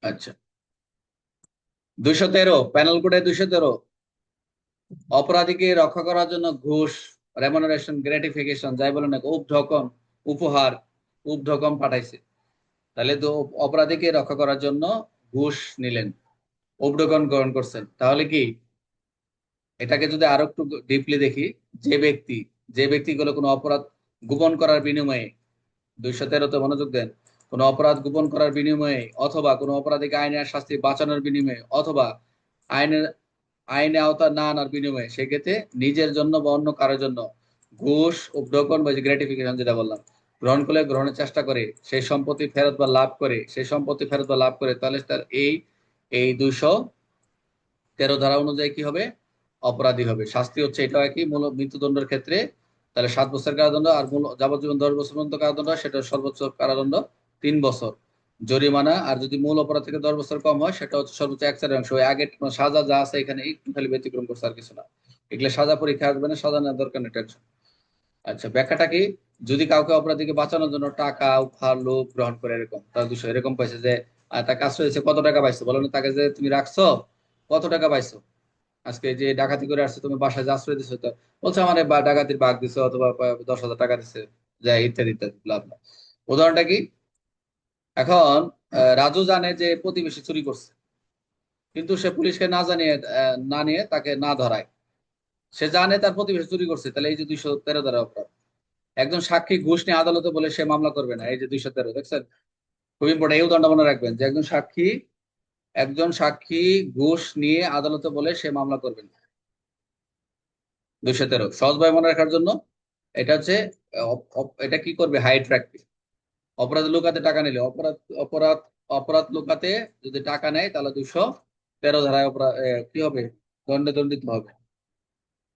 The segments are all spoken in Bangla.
আচ্ছা, 213 প্যানেল কোডে 213, অপরাধীকে রক্ষা করার জন্য ঘুষ, রেমুনারেশন, গ্র্যাটিফিকেশন যাই বলেন না, উপঢকন, উপহার, উপঢকন পাঠাইছে। তাহলে তো অপরাধীকে রক্ষা করার জন্য ঘুষ নিলেন, উপঢকন গ্রহণ করছেন, তাহলে কি এটাকে যদি আরো একটু ডিপলি দেখি, যে ব্যক্তি যে ব্যক্তিগুলো কোনো অপরাধ গোপন করার বিনিময়ে, 213-তে মনোযোগ দেন, কোনো অপরাধ গোপন করার বিনিময়ে অথবা কোনো অপরাধীকে আইনের শাস্তি বাঁচানোর বিনিময়ে অথবা আইনের আইনে আওতা না আনার বিনিময়ে সেক্ষেত্রে নিজের জন্য বা অন্য কারোর জন্য ঘুষ, উপঢৌকন বা গ্র্যাটিফিকেশন যেটা বললাম গ্রহণ করলে, গ্রহণের চেষ্টা করে, সেই সম্পত্তি ফেরত বা লাভ করে, সেই সম্পত্তি ফেরত বা লাভ করে, তাহলে তার এই এই 213 ধারা অনুযায়ী কি হবে? অপরাধী হবে। শাস্তি হচ্ছে এটা কি, মূল মৃত্যুদণ্ডের ক্ষেত্রে তাহলে 7 বছর কারাদণ্ড, আর মূল যাবজ্জীবন 10 বছর পর্যন্ত কারাদণ্ড, সেটা সর্বোচ্চ কারাদণ্ড 3 বছর, জরিমানা। আর যদি মূল অপরাধ থেকে 10 বছর কম হয় সেটা হচ্ছে সর্বোচ্চ 1/4 ওই আগের সাজা যা আছে এখানে একটু খালি ব্যতিক্রম করছে, আর কিছু না। এগুলো সাজা পরীক্ষা আসবে না, সাজা নেওয়ার দরকার নেই, টেনশন। আচ্ছা, ব্যাখ্যাটা কি? যদি কাউকে অপরাধীকে বাঁচানোর জন্য টাকা, উপহার, লোভ গ্রহণ করে, এরকম তার বিষয় এরকম পাইছে যে তার কাজ হয়েছে, কত টাকা পাইছো বলো না, তাকে যে তুমি রাখছো, কত টাকা পাইছো, আজকে যে ডাকাতি করে আসছে, তুমি বাসায় যে আশ্রয় দিছো, তো বলছে আমার ডাকাতির ভাগ দিছো, অথবা 10,000 টাকা দিছে, যাই ইত্যাদি ইত্যাদি লাভ না। উদাহরণটা কি? এখন রাজু জানে যে প্রতিবেশী চুরি করছে, কিন্তু সে পুলিশকে না জানিয়ে, না নিয়ে তাকে না ধরায়, সে জানে তার প্রতিবেশী চুরি করছে, তাহলে এই যে 213 ধারা অপরাধ। একজন সাক্ষী ঘুষ নিয়ে আদালতে বলে সে মামলা করবে না, এই যে 213, দেখছেন? খুব ইম্পর্টেন্ট, এই উদাহরণটা মনে রাখবেন যে একজন সাক্ষী ঘুষ নিয়ে আদালতে বলে সে মামলা করবে না। 213 সহজভাবে মনে রাখার জন্য, এটা হচ্ছে এটা কি করবে, হাইড রাখবে। অপরাধ লুকাতে টাকা নিলে, অপরাধ অপরাধ লুকাতে যদি টাকা নেয় তাহলে 213 ধারায় অপরাধ কি হবে, দণ্ডে দণ্ডিত হবে।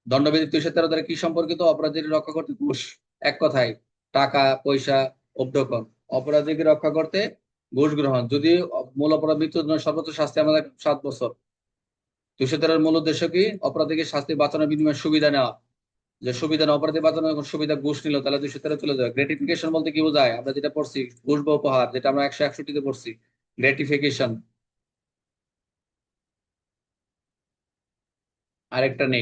দণ্ডবিধি 213 ধারা কি সম্পর্কিত? অপরাধীকে রক্ষা করতে ঘুষ, এক কথায় টাকা পয়সা, উপঢৌকন। অপরাধীকে রক্ষা করতে ঘুষ গ্রহণ, যদি মূল অপরাধ মৃত্যুদণ্ড, সর্বোচ্চ শাস্তি আমাদের 7 বছর। 213 মূল উদ্দেশ্য কি? অপরাধীকে শাস্তি বাঁচানোর বিনিময়ে সুবিধা নেওয়া, যে সুবিধা না, অপরাধী বাঁচানোর যখন সুবিধা ঘুষ নিল, তাহলে 213 চলে যাবে। গ্রেটিফিকেশন বলতে কি বোঝায়? আমরা যেটা পড়ছি, ঘুষ বা উপহার, যেটা আমরা 161-তে পড়ছি, গ্রেটিফিকেশন। আরেকটা নেই।